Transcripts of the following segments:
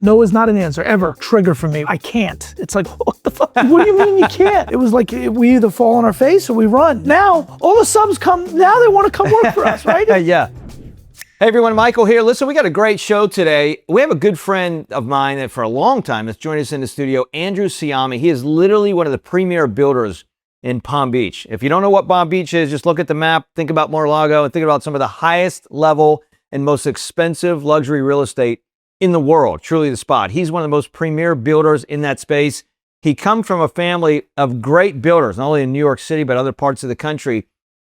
No is not an answer, ever. Trigger for me. I can't. It's like, what the fuck? What do you mean you can't? It was like, we either fall on our face or we run. Now, all the subs come, now they want to come work for us, right? Yeah. Hey everyone, Michael here. Listen, we got a great show today. We have a good friend of mine that for a long time that's joined us in the studio, Andrew Sciame. He is literally one of the premier builders in Palm Beach. If you don't know what Palm Beach is, just look at the map, think about Mar-a-Lago, and think about some of the highest level and most expensive luxury real estate in the world. Truly the spot. He's one of the most premier builders in that space. He comes from a family of great builders, not only in New York City, but other parts of the country.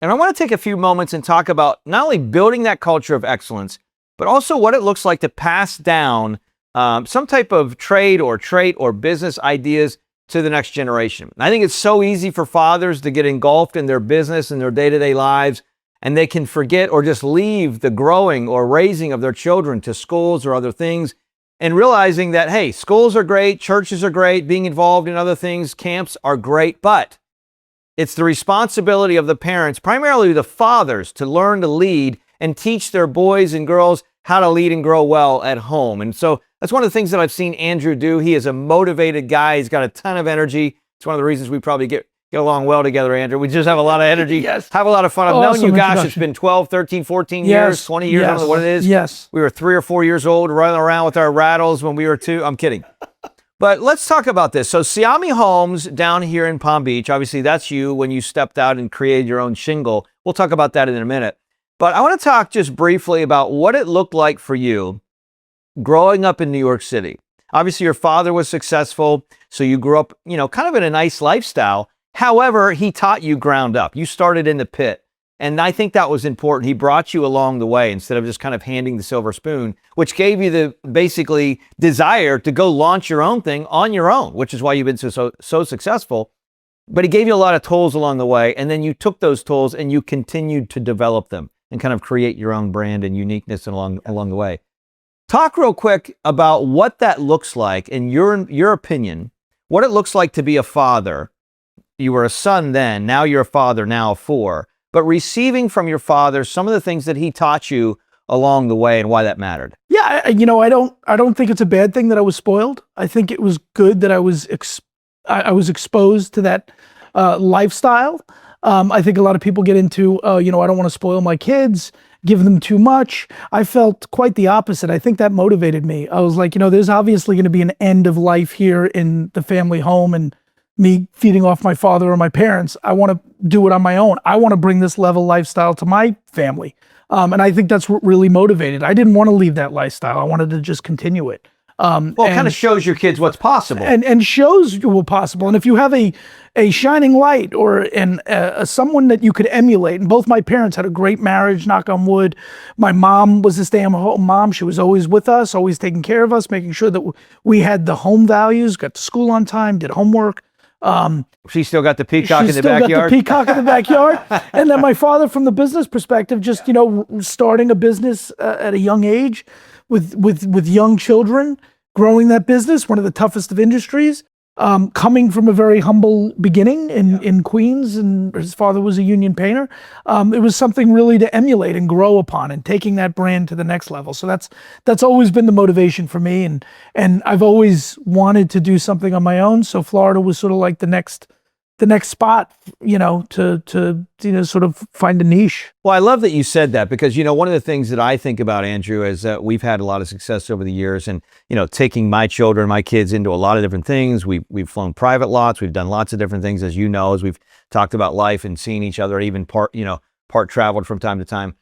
And I want to take a few moments and talk about not only building that culture of excellence, but also what it looks like to pass down some type of trade or trait or business ideas to the next generation. I think it's so easy for fathers to get engulfed in their business and their day-to-day lives, and they can forget or just leave the growing or raising of their children to schools or other things, and realizing that, hey, schools are great, churches are great, being involved in other things, camps are great, but it's the responsibility of the parents, primarily the fathers, to learn to lead and teach their boys and girls how to lead and grow well at home. And so that's one of the things that I've seen Andrew do. He is a motivated guy. He's got a ton of energy. It's one of the reasons we probably get along well together, Andrew. We just have a lot of energy, Yes. have a lot of fun. I've known you, gosh, it's been 12, 13, 14 years, 20 years, I don't know what it is. Yes. We were 3 or 4 years old, running around with our rattles when we were 2. I'm kidding. But let's talk about this. So Sciame Homes down here in Palm Beach, obviously that's you when you stepped out and created your own shingle. We'll talk about that in a minute. But I want to talk just briefly about what it looked like for you growing up in New York City. Obviously your father was successful, so you grew up, kind of in a nice lifestyle. However, he taught you ground up. You started in the pit. And I think that was important. He brought you along the way instead of just kind of handing the silver spoon, which gave you the basically desire to go launch your own thing on your own, which is why you've been so successful. But he gave you a lot of tools along the way. And then you took those tools and you continued to develop them and kind of create your own brand and uniqueness along the way. Talk real quick about what that looks like in your opinion, what it looks like to be a father. You were a son then, now you're a father, now of 4. But receiving from your father some of the things that he taught you along the way and why that mattered. Yeah, I don't think it's a bad thing that I was spoiled. I think it was good that I was exposed to that lifestyle. I think a lot of people get into, I don't want to spoil my kids, give them too much. I felt quite the opposite. I think that motivated me. I was like, there's obviously going to be an end of life here in the family home and me feeding off my father or my parents. I want to do it on my own. I want to bring this level lifestyle to my family. And I think that's what really motivated. I didn't want to leave that lifestyle. I wanted to just continue it. Well, it kind of shows your kids what's possible. And shows you what's possible. And if you have a shining light or someone that you could emulate, and both my parents had a great marriage, knock on wood. My mom was a stay-at-home mom. She was always with us, always taking care of us, making sure that we had the home values, got to school on time, did homework. She still got the peacock in the backyard. She still got the peacock in the backyard. And then my father, from the business perspective, just, starting a business at a young age with young children, growing that business, one of the toughest of industries, coming from a very humble beginning in Queens, and his father was a union painter. It was something really to emulate and grow upon, and taking that brand to the next level. So that's always been the motivation for me, and I've always wanted to do something on my own. So Florida was sort of like the next spot, to sort of find a niche. Well, I love that you said that because, one of the things that I think about, Andrew, is that we've had a lot of success over the years and, taking my children, my kids into a lot of different things. We've flown private lots. We've done lots of different things, as as we've talked about life and seeing each other, even part traveled from time to time.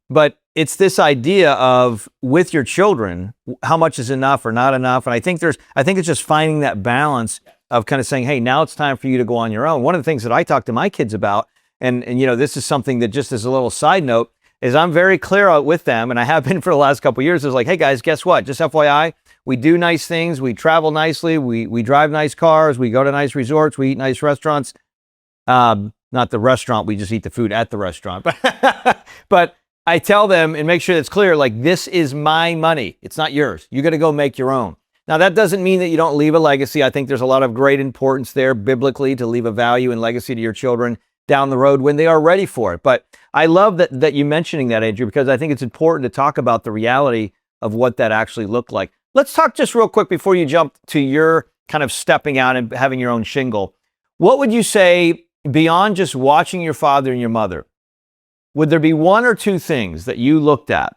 But it's this idea of with your children, how much is enough or not enough. And I think it's just finding that balance of kind of saying, hey, now it's time for you to go on your own. One of the things that I talk to my kids about, and this is something that just as a little side note, is I'm very clear with them, and I have been for the last couple of years, is like, hey guys, guess what? Just FYI, we do nice things, we travel nicely, we drive nice cars, we go to nice resorts, we eat nice restaurants. Not the restaurant, we just eat the food at the restaurant. But I tell them and make sure it's clear, like, this is my money. It's not yours. You got to go make your own. Now, that doesn't mean that you don't leave a legacy. I think there's a lot of great importance there biblically to leave a value and legacy to your children down the road when they are ready for it. But I love that you mentioning that, Andrew, because I think it's important to talk about the reality of what that actually looked like. Let's talk just real quick before you jump to your kind of stepping out and having your own shingle. What would you say beyond just watching your father and your mother? Would there be one or two things that you looked at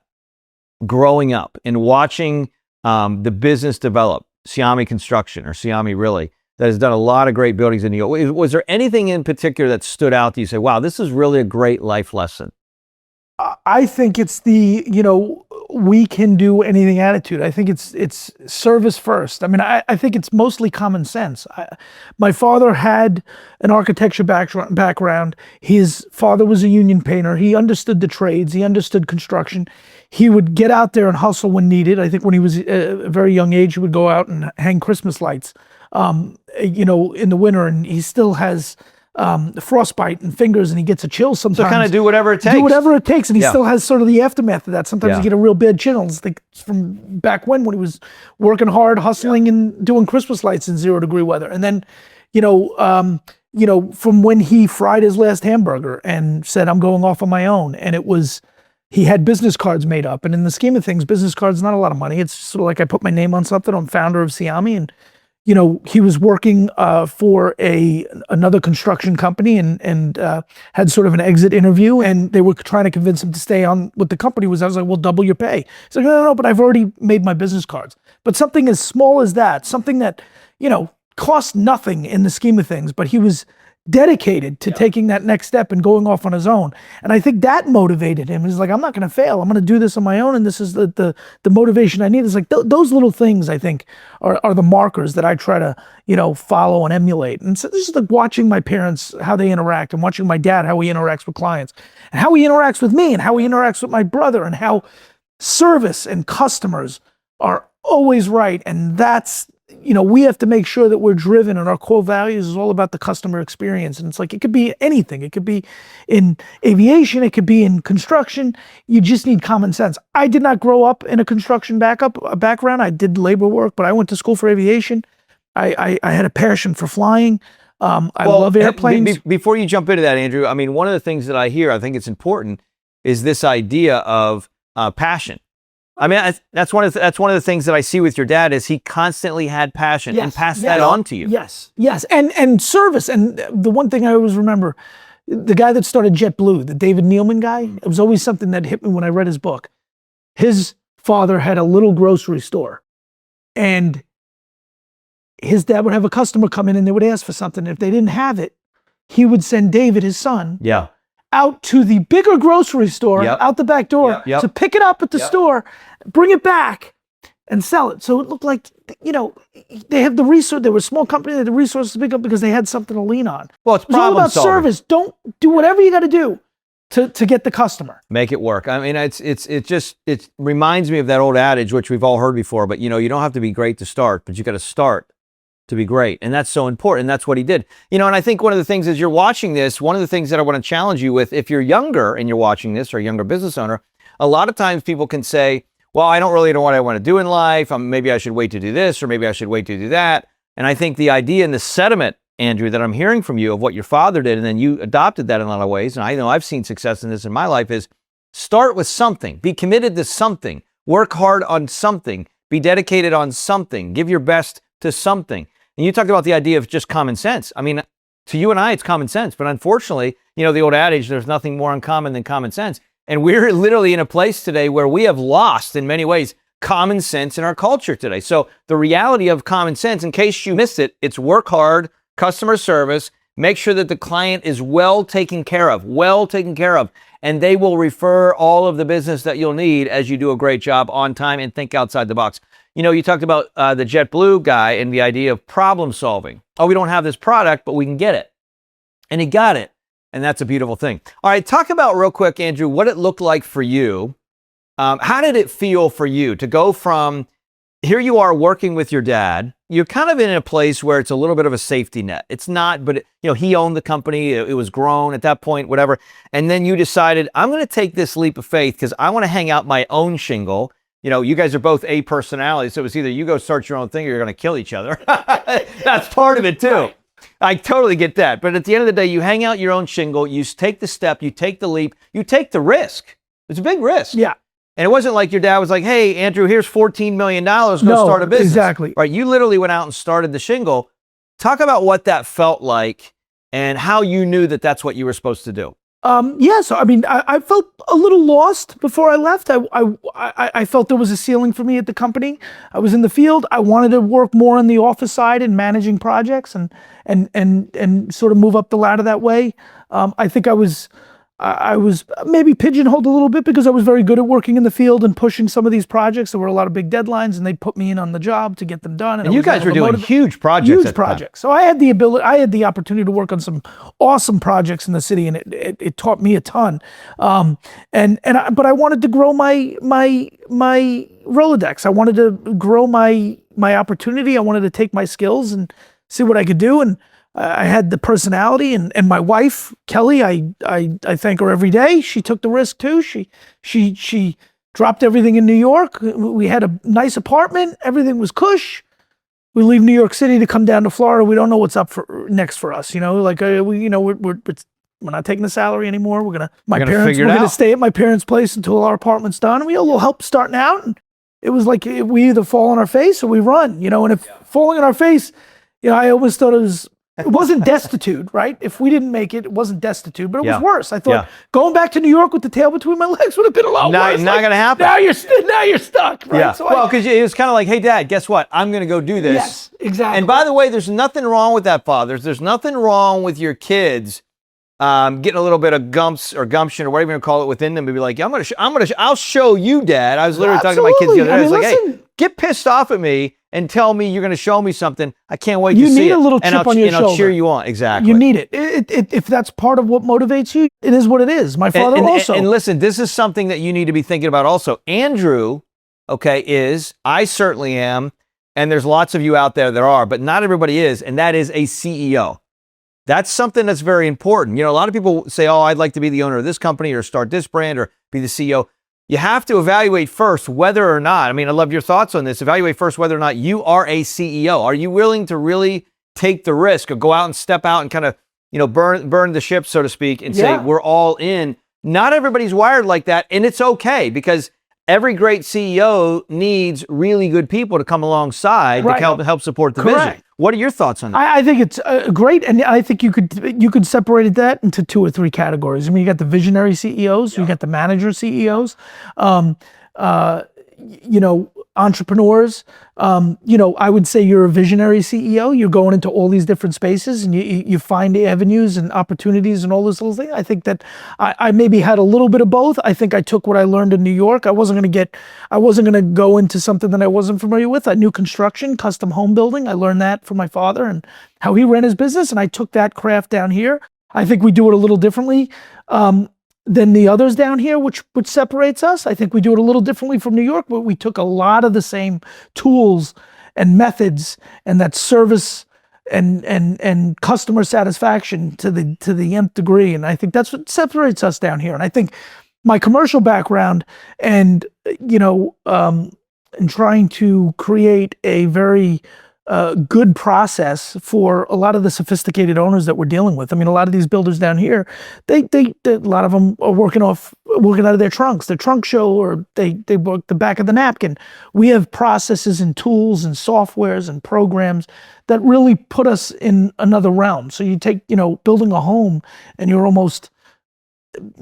growing up and watching the business develop, Sciame Construction or Sciame really, that has done a lot of great buildings in New York? Was there anything in particular that stood out that you say, wow, this is really a great life lesson? I think it's the, we can do anything attitude. I think it's service first. I mean, I think it's mostly common sense. My father had an architecture background. His father was a union painter. He understood the trades. He understood construction. He would get out there and hustle when needed. I think when he was a very young age, he would go out and hang Christmas lights, in the winter, and he still has frostbite and fingers, and he gets a chill sometimes. So kind of do whatever it takes. Do whatever it takes, and he still has sort of the aftermath of that. Sometimes you get a real bad chills. Like from back when he was working hard, hustling, and doing Christmas lights in 0-degree weather. And then, from when he fried his last hamburger and said, "I'm going off on my own," and he had business cards made up. And in the scheme of things, business cards not a lot of money. It's sort of like I put my name on something. I'm founder of Sciame, and he was working for another construction company and had sort of an exit interview, and they were trying to convince him to stay on with the company. I was like, well, double your pay. He's like, no, but I've already made my business cards. But something as small as that, something that, cost nothing in the scheme of things, but he was dedicated to taking that next step and going off on his own. And I think that motivated him. He's like, I'm not going to fail. I'm going to do this on my own. And this is the motivation I need. It's like those little things, I think, are the markers that I try to, follow and emulate. And so this is like watching my parents, how they interact, and watching my dad, how he interacts with clients, and how he interacts with me, and how he interacts with my brother, and how service and customers are always right. And that's, we have to make sure that we're driven, and our core values is all about the customer experience. And it's like, it could be anything. It could be in aviation. It could be in construction. You just need common sense. I did not grow up in a construction background. I did labor work, but I went to school for aviation. I had a passion for flying. I love airplanes. Before you jump into that, Andrew, I mean, one of the things that I hear, I think it's important, is this idea of passion. I mean, that's one of the things that I see with your dad is he constantly had passion and passed that on to you. Yes, and service. And the one thing I always remember, the guy that started JetBlue, the David Nealman guy, it was always something that hit me when I read his book. His father had a little grocery store, and his dad would have a customer come in and they would ask for something. If they didn't have it, he would send David, his son, out to the bigger grocery store, out the back door, to pick it up at the store, bring it back, and sell it. So it looked like, they have the resource. They were a small company. They had the resources to pick up because they had something to lean on. Well, it's all about service. Don't do whatever you got to do to get the customer. Make it work. I mean, it reminds me of that old adage, which we've all heard before, but you don't have to be great to start, but you got to start to be great. And that's so important. And that's what he did. And I think one of the things as you're watching this, one of the things that I want to challenge you with, if you're younger and you're watching this or a younger business owner, a lot of times people can say, well, I don't really know what I want to do in life. Maybe I should wait to do this, or maybe I should wait to do that. And I think the idea and the sentiment, Andrew, that I'm hearing from you of what your father did, and then you adopted that in a lot of ways, and I know I've seen success in this in my life, is start with something. Be committed to something. Work hard on something. Be dedicated on something. Give your best to something. And you talked about the idea of just common sense. I mean, to you and I, it's common sense. But unfortunately, the old adage, there's nothing more uncommon than common sense. And we're literally in a place today where we have lost, in many ways, common sense in our culture today. So the reality of common sense, in case you missed it, it's work hard, customer service, make sure that the client is well taken care of, and they will refer all of the business that you'll need as you do a great job on time and think outside the box. You talked about the JetBlue guy and the idea of problem solving. Oh, we don't have this product, but we can get it. And he got it. And that's a beautiful thing. All right, talk about real quick, Andrew, what it looked like for you. How did it feel for you to go from, here you are working with your dad. You're kind of in a place where it's a little bit of a safety net. It's not, but he owned the company. It was grown at that point, whatever. And then you decided, I'm going to take this leap of faith because I want to hang out my own shingle. You guys are both A personalities, so it's either you go start your own thing or you're going to kill each other. That's part of it too. Right. I totally get that. But at the end of the day, you hang out your own shingle, you take the step, you take the leap, you take the risk. It's a big risk. Yeah. And it wasn't like your dad was like, hey, Andrew, here's $14 million, go start a business. Exactly. Right? You literally went out and started the shingle. Talk about what that felt like and how you knew that that's what you were supposed to do. Yeah, so I mean, I felt a little lost before I left. I felt there was a ceiling for me at the company. I was in the field. I wanted to work more on the office side and managing projects and sort of move up the ladder that way. I think I was maybe pigeonholed a little bit because I was very good at working in the field and pushing some of these projects. There were a lot of big deadlines, and they'd put me in on the job to get them done. And you guys were doing huge projects. Huge projects. So I had the opportunity to work on some awesome projects in the city, and it taught me a ton. But I wanted to grow my Rolodex. I wanted to grow my opportunity. I wanted to take my skills and see what I could do. And I had the personality, and my wife, Kelly, I thank her every day. She took the risk too. She dropped everything in New York. We had a nice apartment. Everything was cush. We leave New York City to come down to Florida. We don't know what's up next for us. We're not taking the salary anymore. We're gonna stay at my parents' place until our apartment's done. We had a little help starting out, and it was like we either fall on our face or we run. And if falling on our face, I always thought it wasn't destitute, right? If we didn't make it, it wasn't destitute, but it was worse. I thought going back to New York with the tail between my legs would have been a lot worse. Not going to happen. Now you're stuck, right? Yeah. So because it was kind of like, hey, Dad, guess what? I'm going to go do this. Yes, exactly. And by the way, there's nothing wrong with that, fathers. There's nothing wrong with your kids getting a little bit of gumption or whatever you call it within them, and be like, I'll show you, Dad. I was literally talking to my kids the other day. I was like, hey, get pissed off at me and tell me you're going to show me something. I can't wait to see it. You need a little chip on your shoulder. And I'll cheer you on. Exactly. You need it. If that's part of what motivates you, it is what it is. My father also. And listen, this is something that you need to be thinking about also. Andrew, I certainly am, and there's lots of you out there that are, but not everybody is, and that is a CEO. That's something that's very important. A lot of people say, oh, I'd like to be the owner of this company or start this brand or be the CEO. You have to evaluate first whether or not, I love your thoughts on this. Evaluate first whether or not you are a CEO. Are you willing to really take the risk or go out and step out and kind of, burn the ship, so to speak, and say, we're all in? Not everybody's wired like that. And it's okay, because every great CEO needs really good people to come alongside to help support the vision. What are your thoughts on that? I think it's great, and I think you could separate that into 2 or 3 categories. You got the visionary CEOs, you got the manager CEOs, entrepreneurs. I would say you're a visionary CEO. You're going into all these different spaces, and you find avenues and opportunities and all those little things. I think that I maybe had a little bit of both. I think I took what I learned in New York. I wasn't going to go into something that I wasn't familiar with. I knew construction, custom home building. I learned that from my father and how he ran his business, and I took that craft down here. I think we do it a little differently than the others down here, which separates us. I think we do it a little differently from New York, but we took a lot of the same tools and methods and that service and customer satisfaction to the nth degree. And I think that's what separates us down here. And I think my commercial background and trying to create a very good process for a lot of the sophisticated owners that we're dealing with. A lot of these builders down here, they a lot of them are working out of their trunks, their trunk show, or they work the back of the napkin. We have processes and tools and softwares and programs that really put us in another realm. So you take, building a home, and you're almost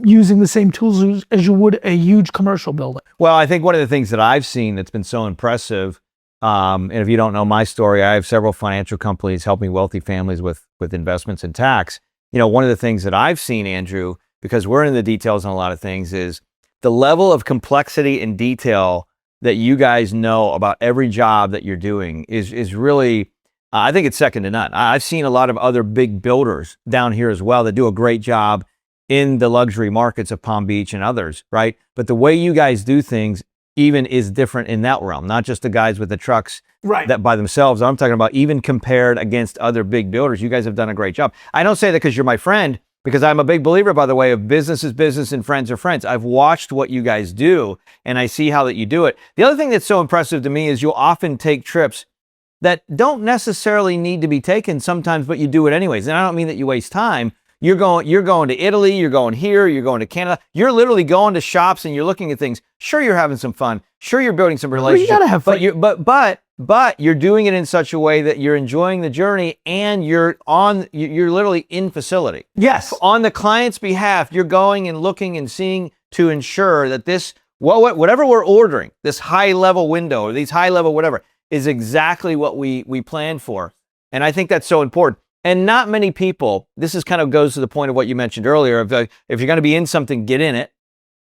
using the same tools as you would a huge commercial building. Well, I think one of the things that I've seen that's been so impressive, and if you don't know my story, I have several financial companies helping wealthy families with investments and tax. One of the things that I've seen, Andrew, because we're in the details on a lot of things, is the level of complexity and detail that you guys know about every job that you're doing is really, I think it's second to none. I've seen a lot of other big builders down here as well that do a great job in the luxury markets of Palm Beach and others, right? But the way you guys do things even is different in that realm, not just the guys with the trucks that by themselves. I'm talking about even compared against other big builders. You guys have done a great job. I don't say that because you're my friend, because I'm a big believer, by the way, of business is business and friends are friends. I've watched what you guys do, and I see how that you do it. The other thing that's so impressive to me is you'll often take trips that don't necessarily need to be taken sometimes, but you do it anyways. And I don't mean that you waste time. You're going to Italy, you're going here, you're going to Canada. You're literally going to shops and you're looking at things. Sure, you're having some fun. Sure, you're building some relationships. Well, you gotta have fun. But you're doing it in such a way that you're enjoying the journey and you're literally in facility. Yes. On the client's behalf, you're going and looking and seeing to ensure that this, whatever we're ordering, this high level window or these high level whatever, is exactly what we planned for. And I think that's so important. And not many people, this is kind of goes to the point of what you mentioned earlier, of if you're going to be in something, get in it.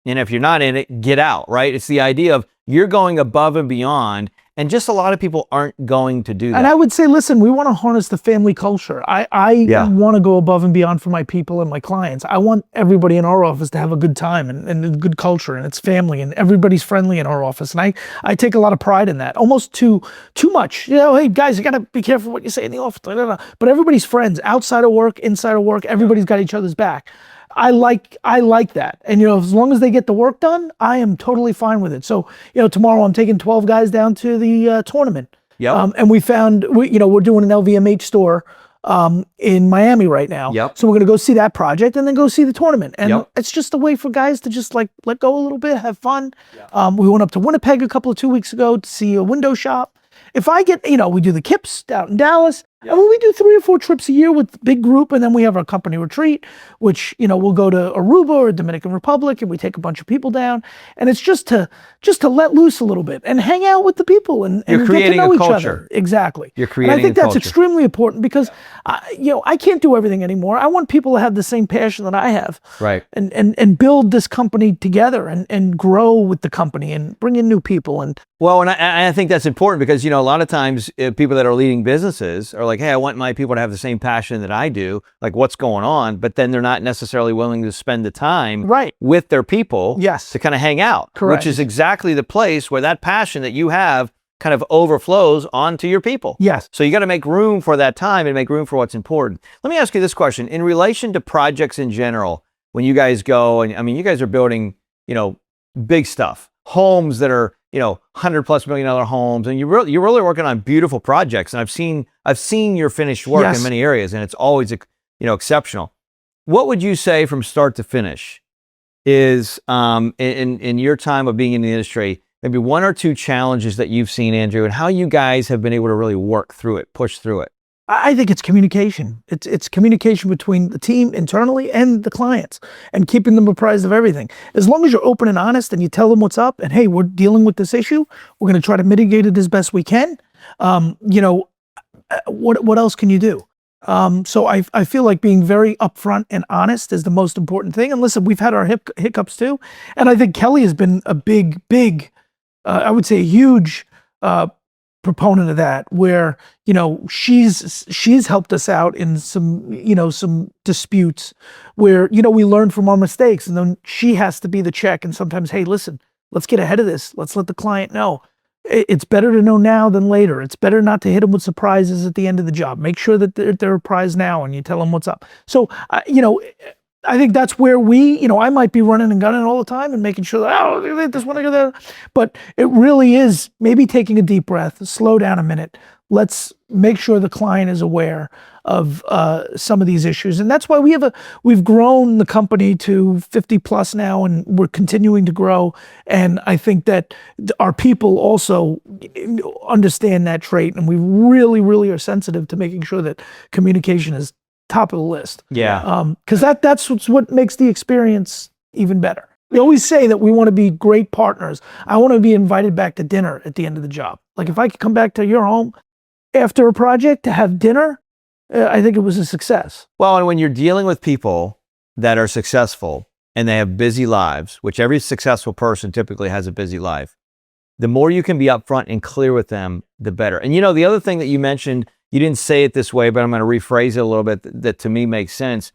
And if you're not in it, get out, right? It's the idea of you're going above and beyond. And just a lot of people aren't going to do that. And I would say, listen, we want to harness the family culture. I want to go above and beyond for my people and my clients. I want everybody in our office to have a good time and a good culture, and it's family, and everybody's friendly in our office. And I take a lot of pride in that, almost too much. You know, hey guys, you got to be careful what you say in the office. But everybody's friends, outside of work, inside of work, everybody's got each other's back. I like that. And, you know, as long as they get the work done, I am totally fine with it. So, you know, tomorrow I'm taking 12 guys down to the tournament. Yep. And we're doing an LVMH store in Miami right now. Yep. So we're going to go see that project and then go see the tournament. And Yep. it's just a way for guys to just like let go a little bit, have fun. We went up to Winnipeg a couple of 2 weeks ago to see a window shop. If I get, you know, we do the KIPS out in Dallas. I mean, we do 3 or 4 trips a year with the big group, and then we have our company retreat, which, you know, we'll go to Aruba or Dominican Republic, and we take a bunch of people down, and it's just to let loose a little bit and hang out with the people and get to know each other. Exactly. You're creating and I think a that's culture. extremely important because, you know, I can't do everything anymore. I want people to have the same passion that I have, Right. And build this company together and grow with the company and bring in new people and. Well, and I think that's important because, you know, a lot of times people that are leading businesses are like, hey, I want my people to have the same passion that I do, like what's going on, but then they're not necessarily willing to spend the time with their people to kind of hang out, which is exactly the place where that passion that you have kind of overflows onto your people. Yes. So you got to make room for that time and make room for what's important. Let me ask you this question. In relation to projects in general, when you guys go, and I mean, you guys are building, you know, big stuff, homes that are, you know, $100+ million homes, and you're really working on beautiful projects. And I've seen your finished work in many areas, and it's always, you know, exceptional. What would you say from start to finish is in your time of being in the industry, maybe 1 or 2 challenges that you've seen, Andrew, and how you guys have been able to really work through it, push through it? I think it's communication. It's communication between the team internally and the clients and keeping them apprised of everything. As long as you're open and honest and you tell them what's up and, hey, we're dealing with this issue, we're going to try to mitigate it as best we can. You know, what else can you do? So I feel like being very upfront and honest is the most important thing. And listen, we've had our hiccups too. And I think Kelly has been a big, I would say a huge, proponent of that, where, you know, she's helped us out in some disputes where, you know, we learn from our mistakes, and then she has to be the check. And sometimes, hey, listen, let's get ahead of this. Let's let the client know. It's better to know now than later. It's better not to hit them with surprises at the end of the job. Make sure that they're apprised now and you tell them what's up. So, you know, I think that's where you know, I might be running and gunning all the time and making sure that, oh, this one, that. But it really is maybe taking a deep breath, slow down a minute. Let's make sure the client is aware of some of these issues. And that's why we've grown the company to 50+ now, and we're continuing to grow. And I think that our people also understand that trait, and we really, really are sensitive to making sure that communication is top of the list. Yeah. Because that's what makes the experience even better. We always say that we want to be great partners. I want to be invited back to dinner at the end of the job. Like if I could come back to your home after a project to have dinner, I think it was a success. Well, and when you're dealing with people that are successful and they have busy lives, which every successful person typically has a busy life, the more you can be upfront and clear with them, the better. And you know, the other thing that you mentioned, you didn't say it this way, but I'm going to rephrase it a little bit that to me makes sense.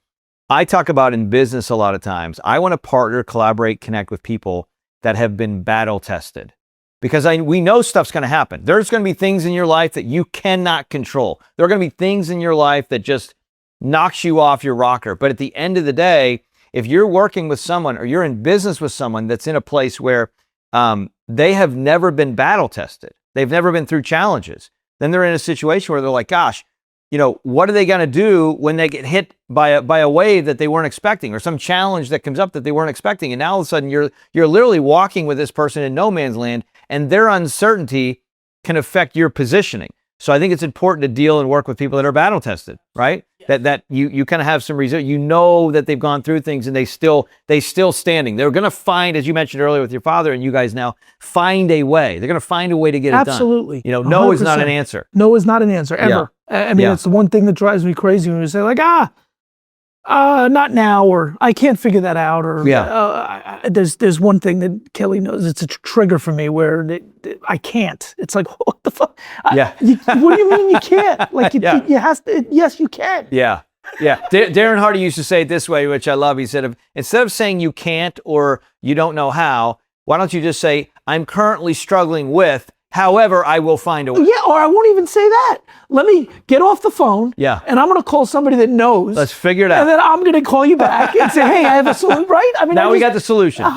I talk about in business a lot of times, I want to partner, collaborate, connect with people that have been battle tested, because we know stuff's going to happen. There's going to be things in your life that you cannot control. There are going to be things in your life that just knocks you off your rocker. But at the end of the day, if you're working with someone or you're in business with someone that's in a place where they have never been battle tested, they've never been through challenges, then they're in a situation where they're like, gosh, what are they going to do when they get hit by a wave that they weren't expecting, or some challenge that comes up that they weren't expecting? And now all of a sudden you're literally walking with this person in no man's land, and their uncertainty can affect your positioning. So I think it's important to deal and work with people that are battle tested, right? That you kind of have some reason, that they've gone through things and they still standing. They're going to find, as you mentioned earlier with your father and you guys now, find a way. They're going to find a way to get it done. Absolutely. No is not an answer. No is not an answer ever. I mean, it's the one thing that drives me crazy when you say like, not now, or I can't figure that out, or there's one thing that Kelly knows. It's a trigger for me where I can't. It's like, what the fuck? What do you mean you can't? Like you have to. Yes, you can. Yeah. Darren Hardy used to say it this way, which I love. He said, instead of saying you can't or you don't know how, why don't you just say, I'm currently struggling with. However, I will find a way. Yeah, or I won't even say that. Let me get off the phone. Yeah. And I'm going to call somebody that knows. Let's figure it out. And then I'm going to call you back and say, hey, I have a solution, right? I mean, now we got the solution. 100%.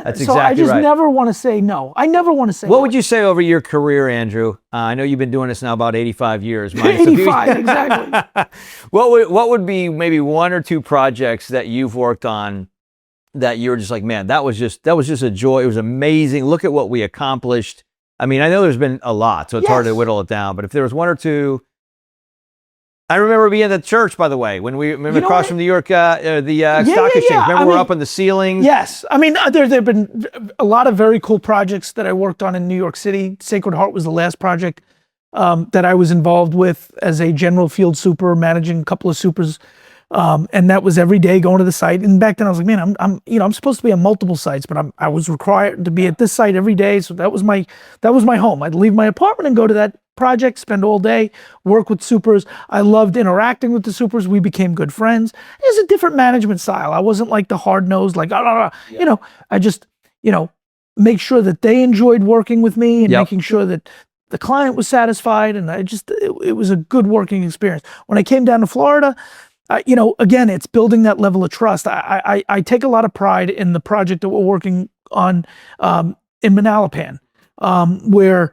That's exactly so I just right. never want to say no. I never want to say What no. would you say over your career, Andrew? I know you've been doing this now about 85 years. 85, exactly. What would be maybe one or two projects that you've worked on that you're just like, man, that was just a joy. It was amazing. Look at what we accomplished. I mean, I know there's been a lot, so it's hard to whittle it down. But if there was one or two, I remember being at the church, by the way, when we remember across from New York, stock exchange. Remember we're up on the ceilings. Yes, I mean, there've been a lot of very cool projects that I worked on in New York City. Sacred Heart was the last project that I was involved with as a general field super, managing a couple of supers. And that was every day going to the site. And back then I was like, man, I'm supposed to be on multiple sites, but I was required to be at this site every day. So that was my home. I'd leave my apartment and go to that project, spend all day, work with supers. I loved interacting with the supers. We became good friends. It was a different management style. I wasn't like the hard nosed, like, I just, make sure that they enjoyed working with me and making sure that the client was satisfied. And it was a good working experience. When I came down to Florida, again, it's building that level of trust. I take a lot of pride in the project that we're working on in Manalapan, where,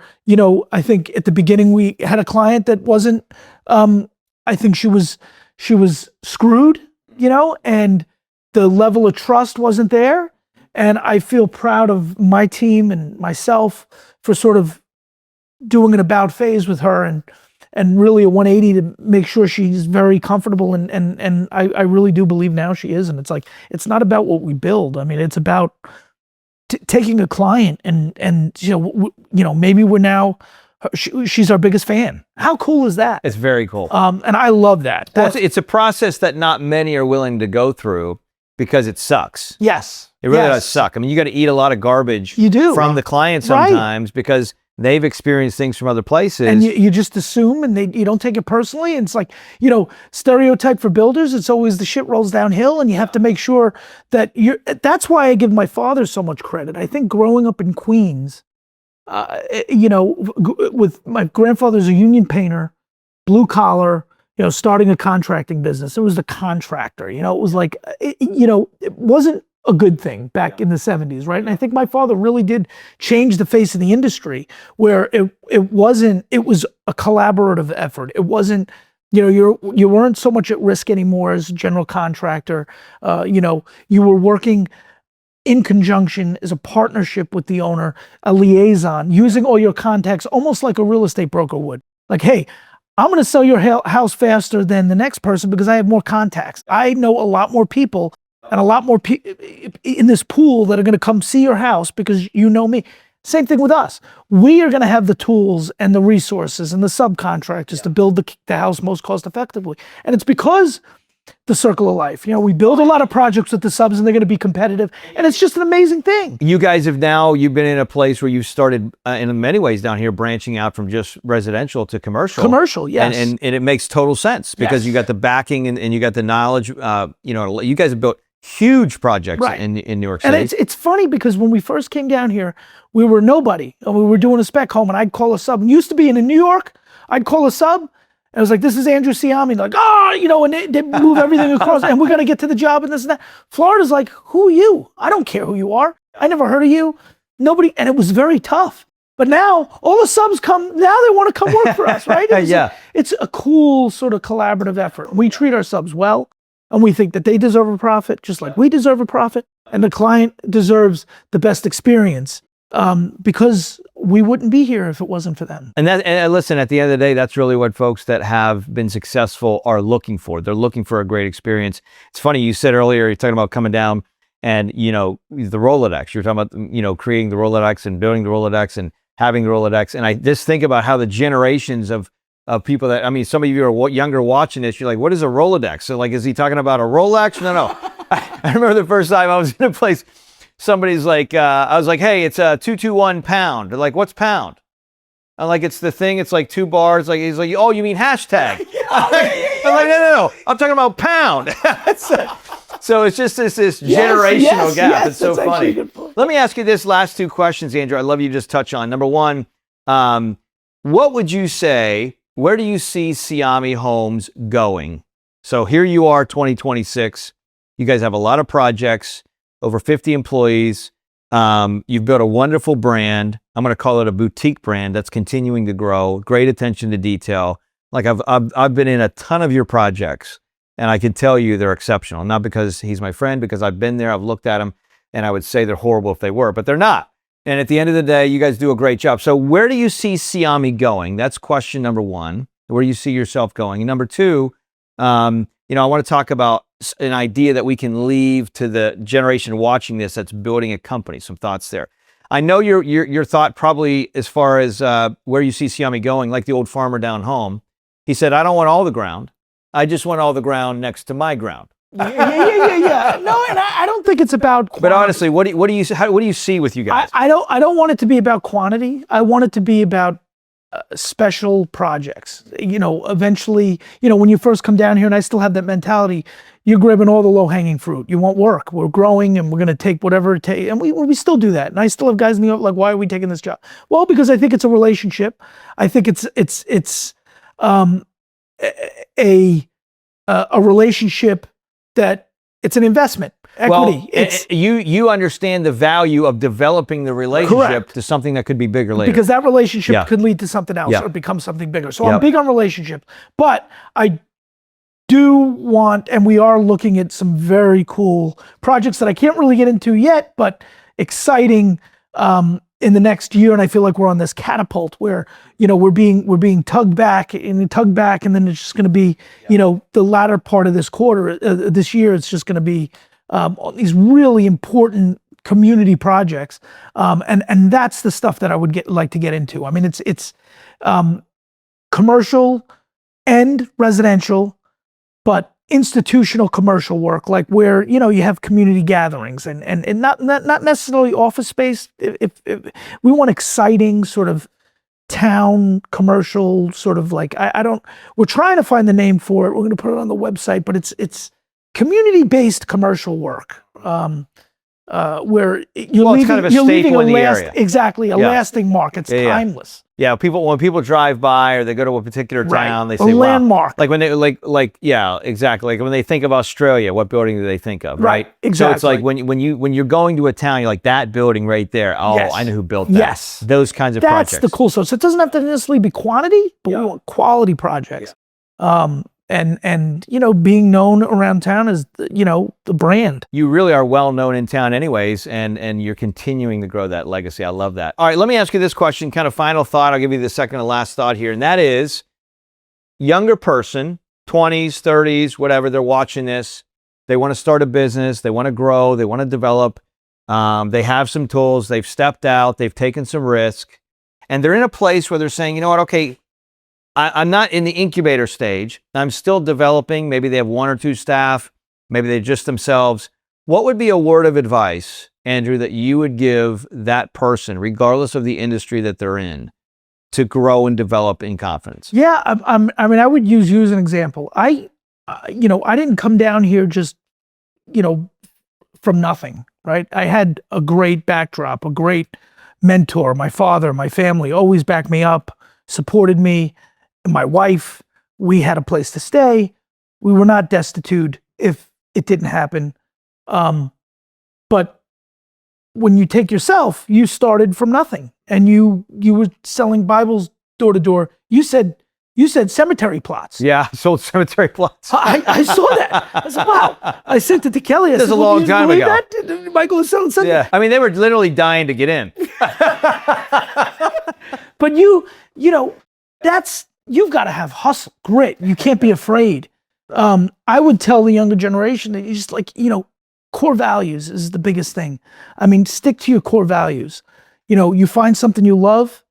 I think at the beginning we had a client that wasn't, I think she was screwed, and the level of trust wasn't there. And I feel proud of my team and myself for sort of doing an about phase with her and really a 180 to make sure she's very comfortable. And I really do believe now she is. And it's like, it's not about what we build. I mean, it's about taking a client and maybe we're now, she's our biggest fan. How cool is that? It's very cool. And I love that. Well, it's a process that not many are willing to go through because it sucks. Yes. It really does suck. I mean, you got to eat a lot of garbage from the client sometimes because they've experienced things from other places. And you just assume and you don't take it personally. And it's like, stereotype for builders, it's always the shit rolls downhill and you have to make sure that that's why I give my father so much credit. I think growing up in Queens, with my grandfather's a union painter, blue collar, starting a contracting business. It was the contractor, it was like, it wasn't a good thing back in the 70s, right? And I think my father really did change the face of the industry where it was a collaborative effort. It wasn't, you weren't so much at risk anymore as a general contractor. You were working in conjunction as a partnership with the owner, a liaison, using all your contacts, almost like a real estate broker would. Like, hey, I'm going to sell your house faster than the next person because I have more contacts. I know a lot more people and a lot more people in this pool that are going to come see your house because you know me. Same thing with us. We are going to have the tools and the resources and the subcontractors to build the house most cost effectively. And it's because the circle of life. We build a lot of projects with the subs and they're going to be competitive. And it's just an amazing thing. You guys you've been in a place where you've started in many ways down here branching out from just residential to commercial. Commercial, yes. And it makes total sense because you got the backing and you got the knowledge. You guys have built huge projects in New York City. And it's funny because when we first came down here, we were nobody. And we were doing a spec home and I'd call a sub. And used to be in New York, I'd call a sub. And I was like, this is Andrew Sciame. Like, and they move everything across and we're going to get to the job and this and that. Florida's like, who are you? I don't care who you are. I never heard of you. Nobody. And it was very tough. But now all the subs come, now they want to come work for us, right? It's a cool sort of collaborative effort. We treat our subs well, and we think that they deserve a profit just like we deserve a profit, and the client deserves the best experience, because we wouldn't be here if it wasn't for them. And listen, at the end of the day, that's really what folks that have been successful are looking for. They're looking for a great experience. It's funny, you said earlier, you're talking about coming down and, the Rolodex. You're talking about, creating the Rolodex and building the Rolodex and having the Rolodex. And I just think about how the generations of people that, some of you are younger watching this, you're like, what is a Rolodex? So like, is he talking about a Rolex? No. I remember the first time I was in a place, somebody's like, I was like, hey, it's a 221 pound. They're like, what's pound? I'm like, it's the thing. It's like 2 bars. Like, he's like, oh, you mean hashtag? I'm like, no. I'm talking about pound. So it's just this generational gap. It's so funny. Let me ask you this last 2 questions, Andrew. I'd love you to just touch on. Number one, what would you say, where do you see Sciame Homes going? So here you are, 2026. You guys have a lot of projects, over 50 employees. You've built a wonderful brand. I'm going to call it a boutique brand that's continuing to grow. Great attention to detail. Like I've been in a ton of your projects, and I can tell you they're exceptional. Not because he's my friend, because I've been there, I've looked at them, and I would say they're horrible if they were, but they're not. And at the end of the day, you guys do a great job. So where do you see Sciame going? That's question number one. Where do you see yourself going? And number two, I want to talk about an idea that we can leave to the generation watching this that's building a company. Some thoughts there. I know your thought probably as far as where you see Sciame going, like the old farmer down home. He said, I don't want all the ground. I just want all the ground next to my ground. Yeah. No, and I don't think it's about quantity. But honestly, what do you see with you guys? I don't want it to be about quantity. I want it to be about special projects. Eventually, when you first come down here, and I still have that mentality, you're grabbing all the low-hanging fruit. You want work. We're growing, and we're going to take whatever it takes. And we still do that. And I still have guys in the office like, why are we taking this job? Well, because I think it's a relationship. I think it's a relationship that it's an investment. Equity. Well, you understand the value of developing the relationship Correct. to something that could be bigger later. Because that relationship could lead to something else or become something bigger. So I'm big on relationships, but I do want, and we are looking at some very cool projects that I can't really get into yet, but exciting in the next year. And I feel like we're on this catapult where, we're being tugged back, and then it's just going to be, the latter part of this quarter, this year, it's just going to be these really important community projects, and that's the stuff that I would like to get into. I mean, it's commercial and residential, but institutional commercial work, like where you have community gatherings and not necessarily office space. If we want exciting sort of town commercial, sort of like we're trying to find the name for it. We're going to put it on the website, but it's community-based commercial work, where it's kind of a staple in the area. Exactly, a lasting mark. It's timeless. Yeah, when people drive by or they go to a particular town, they say, a landmark. Wow. Like when they exactly. Like when they think of Australia, what building do they think of? Right. Exactly. So it's like when you're going to a town, you're like, that building right there. Oh, yes. I know who built that. Yes. Those kinds of projects. That's the cool stuff. So it doesn't have to necessarily be quantity, but we want quality projects. Yeah. And being known around town as the brand. You really are well known in town anyways, and you're continuing to grow that legacy. I love that. All right, let me ask you this question, kind of final thought. I'll give you the second to last thought here, and that is, younger person, 20s, 30s, whatever, they're watching this. They want to start a business. They want to grow. They want to develop. They have some tools. They've stepped out. They've taken some risk. And they're in a place where they're saying, you know what, okay, I'm not in the incubator stage. I'm still developing. Maybe they have 1 or 2 staff. Maybe they're just themselves. What would be a word of advice, Andrew, that you would give that person, regardless of the industry that they're in, to grow and develop in confidence? Yeah, I would use you as an example. I didn't come down here just, from nothing, right? I had a great backdrop, a great mentor. My father, my family always backed me up, supported me. My wife, we had a place to stay. We were not destitute if it didn't happen. But when you take yourself, you started from nothing. and you were selling Bibles door to door. You said cemetery plots. Yeah, I sold cemetery plots. I saw that. I said, wow. I sent it to Kelly. I That's said, a long time ago. That? Michael was selling something. Yeah, I mean, they were literally dying to get in. But you know, you've got to have hustle, grit. You can't be afraid. I would tell the younger generation that you just core values is the biggest thing. I mean, stick to your core values. You find something you love,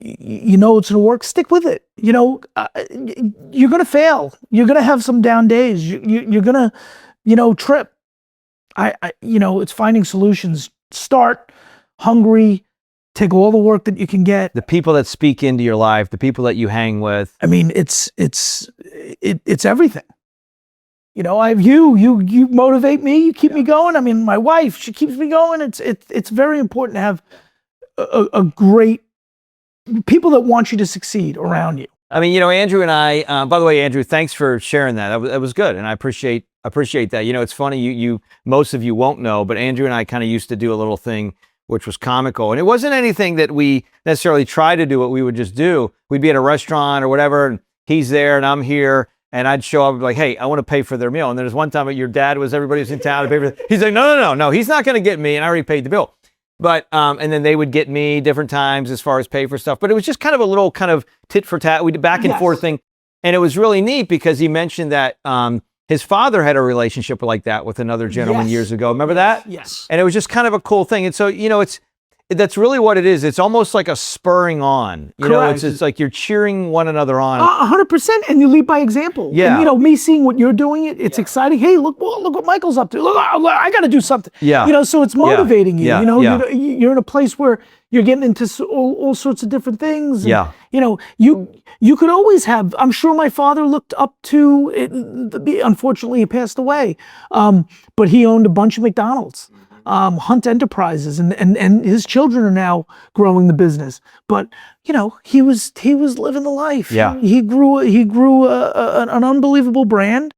you know it's going to work, stick with it. You're going to fail. You're going to have some down days. You're going to, trip. It's finding solutions. Start hungry, take all the work that you can get. The people that speak into your life, the people that you hang with. I mean, it's everything. I have you motivate me, you keep me going. I mean, my wife, she keeps me going. It's very important to have a great people that want you to succeed around you. I mean, Andrew and I, by the way, Andrew, thanks for sharing that. That was good. And I appreciate that. It's funny, you most of you won't know, but Andrew and I kind of used to do a little thing which was comical. And it wasn't anything that we necessarily try to do what we would just do. We'd be at a restaurant or whatever, and he's there and I'm here. And I'd show up like, hey, I want to pay for their meal. And there's one time that your dad everybody was in town to pay for it. He's like, no, he's not going to get me. And I already paid the bill. But, and then they would get me different times as far as pay for stuff. But it was just kind of a little kind of tit for tat. We did back and forth thing. And it was really neat because he mentioned that his father had a relationship like that with another gentleman years ago. Remember that? Yes. And it was just kind of a cool thing. And so, that's really what it is. It's almost like a spurring on. It's like you're cheering one another on. 100%, and you lead by example. Yeah. And, me seeing what you're doing, it's exciting. Hey, look what Michael's up to. Look, I got to do something. Yeah. So it's motivating you. Yeah. You're in a place where you're getting into all sorts of different things. And, Yeah. You could always have. I'm sure my father looked up to. Unfortunately, he passed away. But he owned a bunch of McDonald's. Hunt Enterprises, and his children are now growing the business. But he was living the life. Yeah. He grew an unbelievable brand,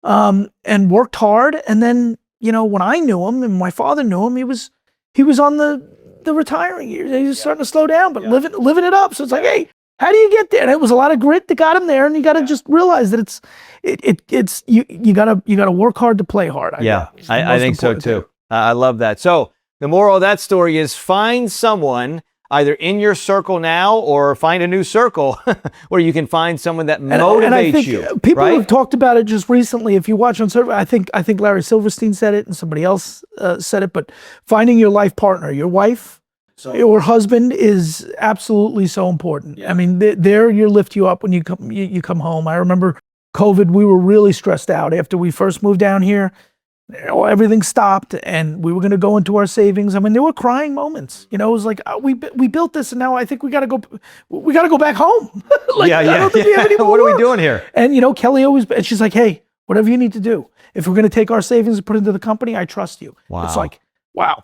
and worked hard. And then when I knew him and my father knew him, he was on the retiring years. He was starting to slow down, but living it up. So it's like, hey, how do you get there? And it was a lot of grit that got him there. And you got to just realize that you gotta work hard to play hard. I think so too. I love that. So the moral of that story is find someone either in your circle now or find a new circle where you can find someone that motivates and I think you. People have talked about it just recently. If you watch on Survey, I think Larry Silverstein said it and somebody else said it, but finding your life partner, your wife or husband is absolutely so important. Yeah. I mean, they're lift you up when you come home. I remember COVID, we were really stressed out after we first moved down here. Everything stopped and we were going to go into our savings. I mean, there were crying moments, it was like, we built this and now I think we got to go back home. I don't think we have any more What are we work. doing here? And, Kelly and she's like, hey, whatever you need to do. If we're going to take our savings and put it into the company, I trust you. Wow. It's like, wow,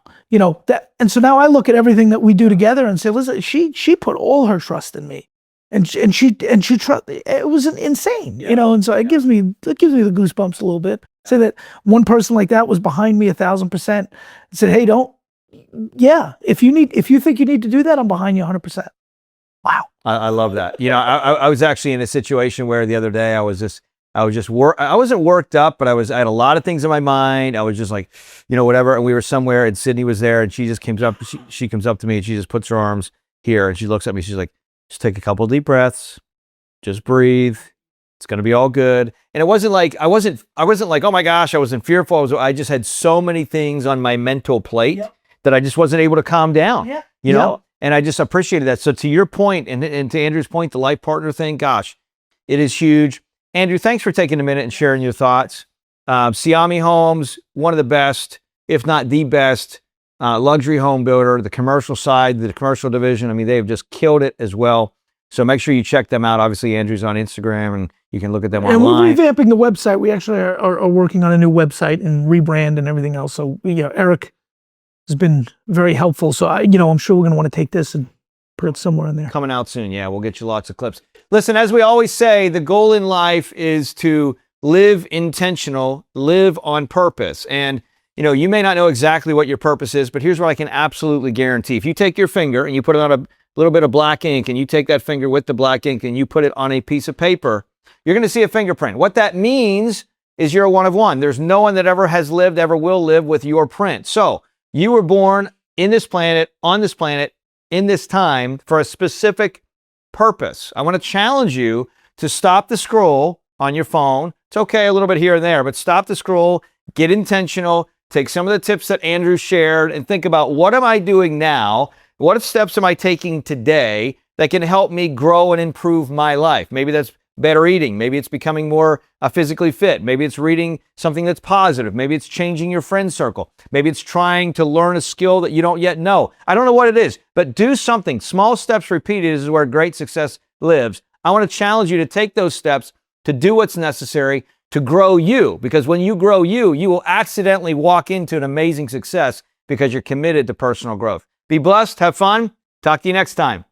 that. And so now I look at everything that we do together and say, listen, she put all her trust in me. And she trust. It was insane, and so it gives me the goosebumps a little bit. Say that one person like that was behind me 1,000%. Said, hey, if you think you need to do that, I'm behind you 100%. Wow. I love that. I was actually in a situation where the other day I wasn't worked up, but I had a lot of things in my mind. I was just like, whatever. And we were somewhere and Sydney was there and she just comes up, she comes up to me and she just puts her arms here and she looks at me. She's like, just take a couple of deep breaths, just breathe. It's going to be all good. And it wasn't like, I wasn't like, oh my gosh, I wasn't fearful. I just had so many things on my mental plate that I just wasn't able to calm down, and I just appreciated that. So to your point, and to Andrew's point, the life partner thing, gosh, it is huge. Andrew, thanks for taking a minute and sharing your thoughts. Sciame Homes, one of the best, if not the best, luxury home builder, the commercial side, the commercial division. I mean, they've just killed it as well. So make sure you check them out. Obviously, Andrew's on Instagram and you can look at them online. And we're revamping the website. We actually are working on a new website and rebrand and everything else. So, Eric has been very helpful. So, I'm sure we're going to want to take this and put it somewhere in there. Coming out soon. Yeah, we'll get you lots of clips. Listen, as we always say, the goal in life is to live intentional, live on purpose. And you may not know exactly what your purpose is, but here's what I can absolutely guarantee. If you take your finger and you put it on a little bit of black ink, and you take that finger with the black ink and you put it on a piece of paper, you're going to see a fingerprint. What that means is you're a one of one. There's no one that ever has lived, ever will live with your print. So you were born in this planet, on this planet, in this time for a specific purpose. I want to challenge you to stop the scroll on your phone. It's okay a little bit here and there, but stop the scroll, get intentional, take some of the tips that Andrew shared and think about, what am I doing now? What steps am I taking today that can help me grow and improve my life? Maybe that's better eating. Maybe it's becoming more physically fit. Maybe it's reading something that's positive. Maybe it's changing your friend circle. Maybe it's trying to learn a skill that you don't yet know. I don't know what it is, but do something. Small steps repeated is where great success lives. I want to challenge you to take those steps to do what's necessary to grow you, because when you grow you, you will accidentally walk into an amazing success because you're committed to personal growth. Be blessed. Have fun. Talk to you next time.